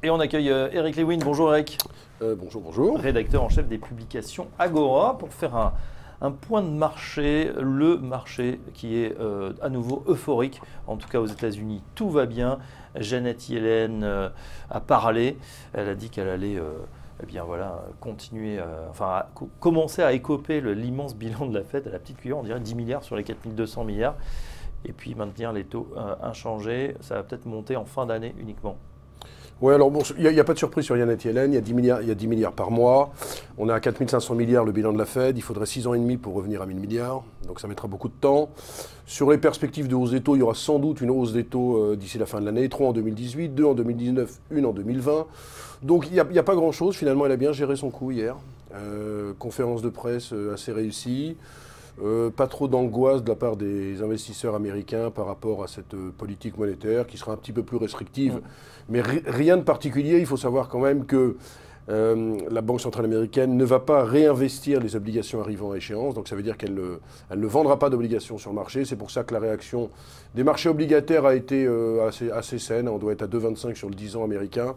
Et on accueille Eric Lewin. Bonjour Eric. Bonjour, bonjour. Rédacteur en chef des publications Agora pour faire un point de marché. Le marché qui est à nouveau euphorique. En tout cas aux États-Unis, tout va bien. Janet Yellen a parlé. Elle a dit qu'elle allait eh bien voilà, continuer, commencer à écoper l'immense bilan de la Fed à la petite cuillère. On dirait 10 milliards sur les 4200 milliards. Et puis maintenir les taux inchangés. Ça va peut-être monter en fin d'année uniquement. Oui, alors bon, il n'y a pas de surprise sur Janet Yellen, il y a 10 milliards par mois, on est à 4500 milliards le bilan de la Fed, il faudrait 6 ans et demi pour revenir à 1000 milliards, donc ça mettra beaucoup de temps. Sur les perspectives de hausse des taux, il y aura sans doute une hausse des taux d'ici la fin de l'année, 3 en 2018, 2 en 2019, 1 en 2020. Donc il n'y a pas grand-chose, finalement elle a bien géré son coup hier, conférence de presse assez réussie. Pas trop d'angoisse de la part des investisseurs américains par rapport à cette politique monétaire qui sera un petit peu plus restrictive. Mais rien de particulier. Il faut savoir quand même que la Banque centrale américaine ne va pas réinvestir les obligations arrivant à échéance. Donc ça veut dire qu'elle ne vendra pas d'obligations sur le marché. C'est pour ça que la réaction des marchés obligataires a été assez saine. On doit être à 2,25 sur le 10 ans américain.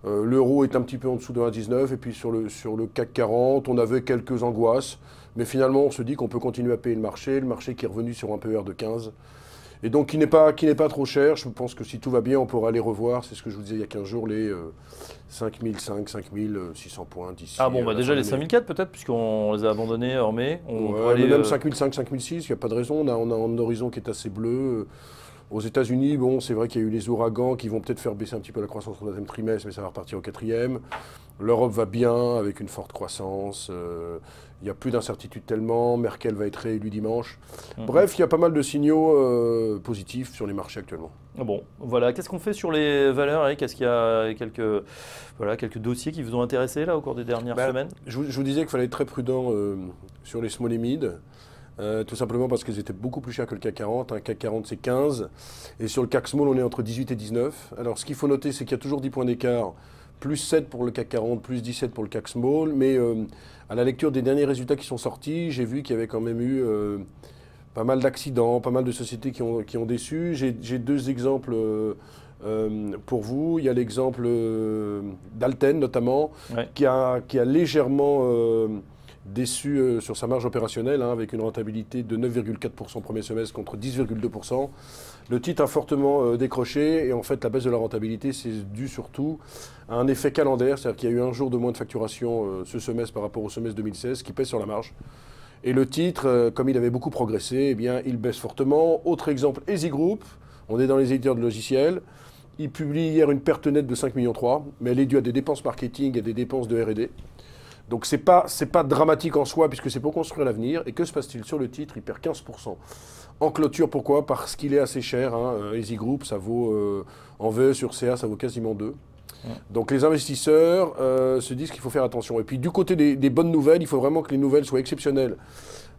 L'euro est un petit peu en dessous de 1,19. Et puis sur le CAC 40, on avait quelques angoisses. Mais finalement, on se dit qu'on peut continuer à payer le marché qui est revenu sur un PER de 15. Et donc, qui n'est pas trop cher. Je pense que si tout va bien, on pourra aller revoir. C'est ce que je vous disais il y a 15 jours, les 5005, 5600 points d'ici. Ah bon, déjà les 5004 peut-être, puisqu'on les a abandonnés en mai. Mais même 5005, 5006, il n'y a pas de raison. On a un horizon qui est assez bleu. Aux États-Unis, bon, c'est vrai qu'il y a eu les ouragans qui vont peut-être faire baisser un petit peu la croissance au troisième trimestre, mais ça va repartir au quatrième. L'Europe va bien, avec une forte croissance. Il n'y a plus d'incertitude tellement. Merkel va être réélue dimanche. Bref, il y a pas mal de signaux positifs sur les marchés actuellement. Bon, voilà. Qu'est-ce qu'on fait sur les valeurs, Eric? Est-ce qu'il y a quelques dossiers qui vous ont intéressé là, au cours des dernières semaines? Je vous disais qu'il fallait être très prudent sur les small et mid. Tout simplement parce qu'ils étaient beaucoup plus chers que le CAC 40. Un CAC 40, c'est 15. Et sur le CAC Small, on est entre 18 et 19. Alors, ce qu'il faut noter, c'est qu'il y a toujours 10 points d'écart. Plus 7 pour le CAC 40, plus 17 pour le CAC Small. Mais à la lecture des derniers résultats qui sont sortis, j'ai vu qu'il y avait quand même eu pas mal d'accidents, pas mal de sociétés qui ont déçu. J'ai deux exemples pour vous. Il y a l'exemple d'Alten, notamment, ouais, qui a légèrement déçu sur sa marge opérationnelle, avec une rentabilité de 9,4% au premier semestre contre 10,2%. Le titre a fortement décroché et en fait la baisse de la rentabilité c'est dû surtout à un effet calendaire, c'est-à-dire qu'il y a eu un jour de moins de facturation ce semestre par rapport au semestre 2016 qui pèse sur la marge. Et le titre, comme il avait beaucoup progressé, eh bien, il baisse fortement. Autre exemple, Easy Group, on est dans les éditeurs de logiciels. Il publie hier une perte nette de 5,3 millions, mais elle est due à des dépenses marketing et des dépenses de R&D. Donc c'est pas dramatique en soi puisque c'est pour construire l'avenir. Et que se passe-t-il sur le titre? Il perd 15%. En clôture, pourquoi? Parce qu'il est assez cher. Easy Group, ça vaut, en VE sur CA, ça vaut quasiment 2. Donc les investisseurs se disent qu'il faut faire attention. Et puis du côté des bonnes nouvelles, il faut vraiment que les nouvelles soient exceptionnelles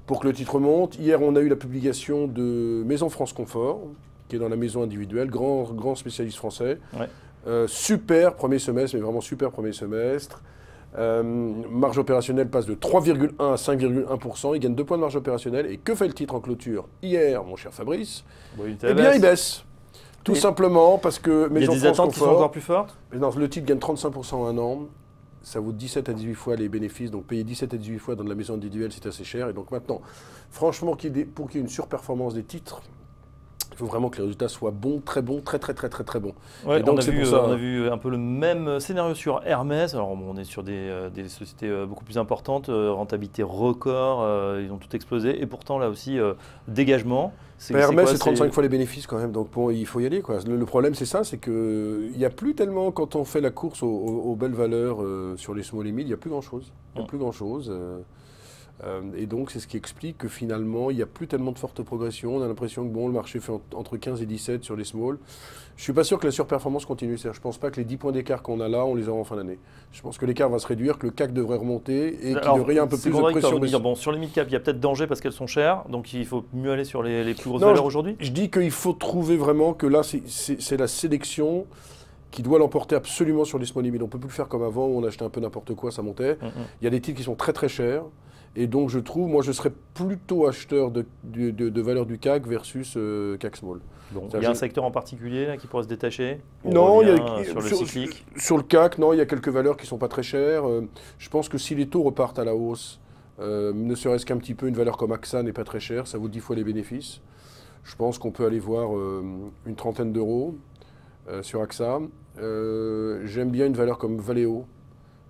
pour que le titre monte. Hier, on a eu la publication de Maison France Confort, qui est dans la maison individuelle, grand spécialiste français. Ouais. Super premier semestre, mais vraiment super premier semestre. Marge opérationnelle passe de 3,1 à 5,1%. Il gagne 2 points de marge opérationnelle. Et que fait le titre en clôture hier, mon cher Fabrice? Eh bien, il baisse. Tout simplement parce que il y a des attentes qui sont encore plus fortes. Mais non, le titre gagne 35% en un an. Ça vaut 17 à 18 fois les bénéfices. Donc payer 17 à 18 fois dans la maison individuelle, c'est assez cher. Et donc maintenant, franchement, pour qu'il y ait une surperformance des titres, il faut vraiment que les résultats soient bons, très bons, très bons. Ouais, donc on a vu un peu le même scénario sur Hermès. Alors on est sur des sociétés beaucoup plus importantes, rentabilité record, ils ont tout explosé. Et pourtant là aussi, dégagement. Hermès, c'est 35 fois les bénéfices quand même, donc bon, il faut y aller, quoi. Le problème c'est ça, c'est qu'il n'y a plus tellement, quand on fait la course aux belles valeurs sur les small et mid, il n'y a plus grand-chose. Il n'y a plus grand-chose. Et donc, c'est ce qui explique que finalement, il n'y a plus tellement de forte progression. On a l'impression que bon, le marché fait entre 15 et 17 sur les small. Je ne suis pas sûr que la surperformance continue. Je ne pense pas que les 10 points d'écart qu'on a là, on les aura en fin d'année. Je pense que l'écart va se réduire, que le CAC devrait remonter et qu'il y aurait un peu plus de pression. Bon, sur les mid-cap, il y a peut-être danger parce qu'elles sont chères. Donc, il faut mieux aller sur les plus grosses valeurs aujourd'hui. Je dis qu'il faut trouver vraiment que là, c'est la sélection qui doit l'emporter absolument sur les small limits. On ne peut plus le faire comme avant, où on achetait un peu n'importe quoi, ça montait. Il y a des titres qui sont très chers. Et donc je trouve, moi je serais plutôt acheteur de valeurs du CAC versus CAC Small. Bon, il y a un secteur en particulier là, qui pourrait se détacher? Non, sur le cyclique. Sur le CAC, non, il y a quelques valeurs qui ne sont pas très chères. Je pense que si les taux repartent à la hausse, ne serait-ce qu'un petit peu, une valeur comme AXA n'est pas très chère, ça vaut 10 fois les bénéfices. Je pense qu'on peut aller voir une trentaine d'euros sur AXA. J'aime bien une valeur comme Valeo,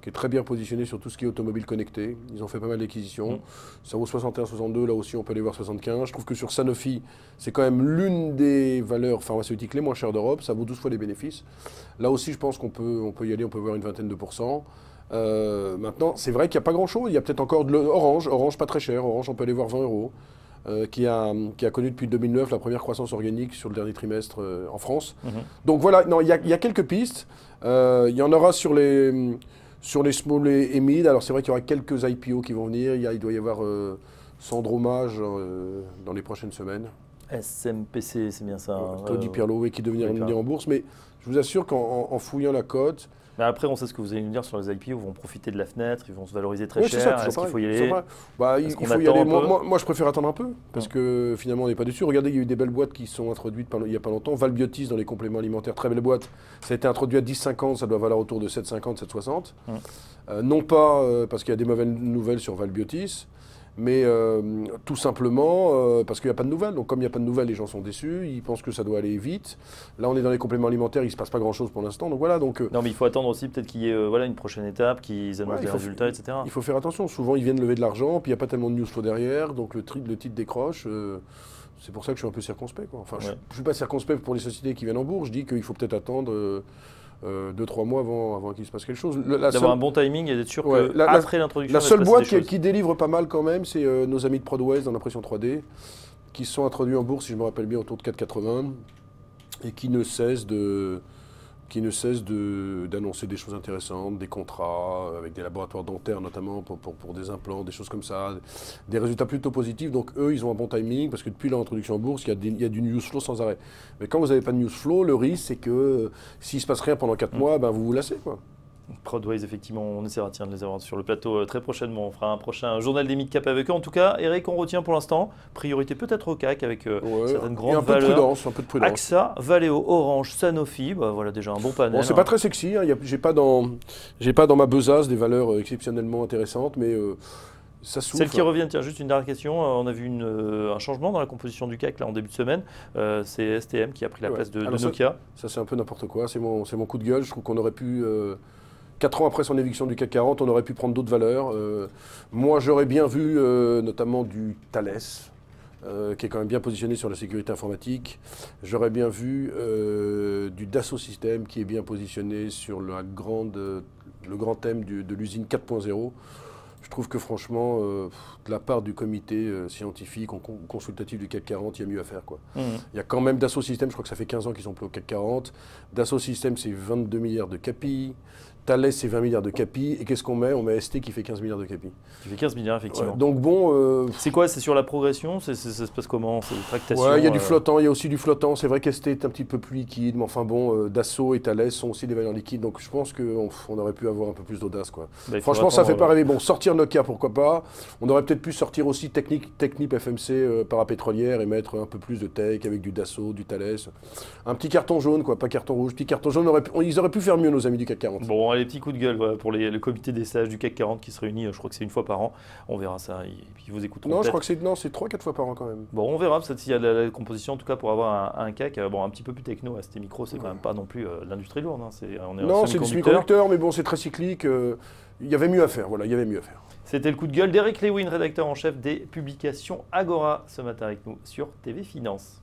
qui est très bien positionnée sur tout ce qui est automobile connecté. Ils ont fait pas mal d'acquisitions. Ça vaut 61, 62, là aussi on peut aller voir 75. Je trouve que sur Sanofi, c'est quand même l'une des valeurs pharmaceutiques les moins chères d'Europe. Ça vaut 12 fois les bénéfices. Là aussi, je pense qu'on peut y aller, on peut voir une vingtaine de pourcents. Maintenant, c'est vrai qu'il n'y a pas grand-chose. Il y a peut-être encore de l'Orange. Orange, pas très cher. Orange, on peut aller voir 20 euros. Qui a connu depuis 2009 la première croissance organique sur le dernier trimestre en France. Donc voilà, non, il y a quelques pistes. Il y en aura sur les small et mid. Alors c'est vrai qu'il y aura quelques IPO qui vont venir. Il doit y avoir Sandromage dans les prochaines semaines. SMPC, c'est bien ça. Claudie Pierlot, qui devenir en bourse. Mais je vous assure qu'en fouillant la cote, mais après, on sait ce que vous allez nous dire sur les IPO, ils vont profiter de la fenêtre, ils vont se valoriser très cher. Est-ce qu'il faut y aller? Il faut y aller. Moi, je préfère attendre un peu, parce que finalement, on n'est pas dessus. Regardez, il y a eu des belles boîtes qui sont introduites il n'y a pas longtemps. Valbiotis dans les compléments alimentaires, très belle boîte. Ça a été introduit à 10,50, ça doit valoir autour de 7,50, 7,60. Non pas parce qu'il y a des mauvaises nouvelles sur Valbiotis, mais tout simplement parce qu'il n'y a pas de nouvelles. Donc comme il n'y a pas de nouvelles, les gens sont déçus, ils pensent que ça doit aller vite. Là, on est dans les compléments alimentaires, il ne se passe pas grand-chose pour l'instant. Donc voilà. Non, mais il faut attendre aussi peut-être qu'il y ait une prochaine étape, qu'ils annoncent des résultats, etc. Il faut faire attention. Souvent, ils viennent lever de l'argent, puis il n'y a pas tellement de news flow derrière, donc le titre décroche. C'est pour ça que je suis un peu circonspect, quoi. Enfin, je ne suis pas circonspect pour les sociétés qui viennent en bourse. Je dis qu'il faut peut-être attendre 2-3 mois avant qu'il se passe quelque chose. D'avoir un bon timing et d'être sûr qu'après l'introduction... La seule boîte qui délivre pas mal quand même, c'est nos amis de Prodways dans l'impression 3D, qui se sont introduits en bourse, si je me rappelle bien, autour de 4,80 et qui ne cessent d'annoncer des choses intéressantes, des contrats avec des laboratoires dentaires notamment pour des implants, des choses comme ça, des résultats plutôt positifs. Donc eux, ils ont un bon timing parce que depuis leur introduction en bourse, il y a du news flow sans arrêt. Mais quand vous n'avez pas de news flow, le risque c'est que s'il ne se passe rien pendant 4 mois, vous vous lassez, quoi. Prodways, effectivement, on essaiera de les avoir sur le plateau très prochainement. On fera un prochain journal des mid-cap avec eux. En tout cas, Eric, on retient pour l'instant. Priorité peut-être au CAC avec certaines grandes valeurs. Un peu de prudence. AXA, Valeo, Orange, Sanofi. Voilà déjà un bon panel. Bon, c'est pas très sexy. J'ai pas dans ma besace des valeurs exceptionnellement intéressantes, mais ça souffle. Celles qui reviennent, tiens, juste une dernière question. On a vu un changement dans la composition du CAC là, en début de semaine. C'est STM qui a pris la place de Nokia. Ça c'est un peu n'importe quoi. C'est mon coup de gueule. Je trouve qu'on aurait pu... 4 ans après son éviction du CAC 40, on aurait pu prendre d'autres valeurs. Moi, j'aurais bien vu notamment du Thales, qui est quand même bien positionné sur la sécurité informatique. J'aurais bien vu du Dassault Systèmes, qui est bien positionné sur le grand thème de l'usine 4.0. Je trouve que franchement, de la part du comité scientifique consultatif du CAC 40, il y a mieux à faire, quoi. Il y a quand même Dassault Systèmes, je crois que ça fait 15 ans qu'ils sont plus au CAC 40. Dassault Systèmes, c'est 22 milliards de CAPI. Thales, c'est 20 milliards de CAPI. Et qu'est-ce qu'on met? On met ST qui fait 15 milliards de CAPI. Qui fait 15 milliards, effectivement. Ouais, donc bon... c'est quoi? C'est sur la progression? Ça se passe comment? C'est une tractation? Ouais, il y a du flottant, il y a aussi du flottant. C'est vrai qu'ST est un petit peu plus liquide, mais enfin bon, Dassault et Thales sont aussi des valeurs liquides. Donc je pense qu'on aurait pu avoir un peu plus d'audace, quoi. Franchement, ça fait pas rêver. Bon, sortir Nokia, pourquoi pas. On aurait peut-être pu sortir aussi Technip FMC parapétrolière et mettre un peu plus de tech avec du Dassault, du Thales. Un petit carton jaune, quoi, pas carton rouge. Petit carton jaune, ils auraient pu faire mieux, nos amis du CAC 40. Bon, allez, petit coup de gueule pour le comité des sages du CAC 40 qui se réunit, je crois que c'est une fois par an. On verra ça et puis ils vous écouteront. Non, je crois que c'est 3-4 fois par an quand même. Bon, on verra s'il y a la composition, en tout cas pour avoir un CAC un petit peu plus techno. ST Micro, c'est quand même pas non plus l'industrie lourde. Hein. Non, c'est du semi-conducteur, mais bon, c'est très cyclique. Il y avait mieux à faire, voilà, il y avait mieux à faire. C'était le coup de gueule d'Eric Lewin, rédacteur en chef des publications Agora, ce matin avec nous sur TV Finance.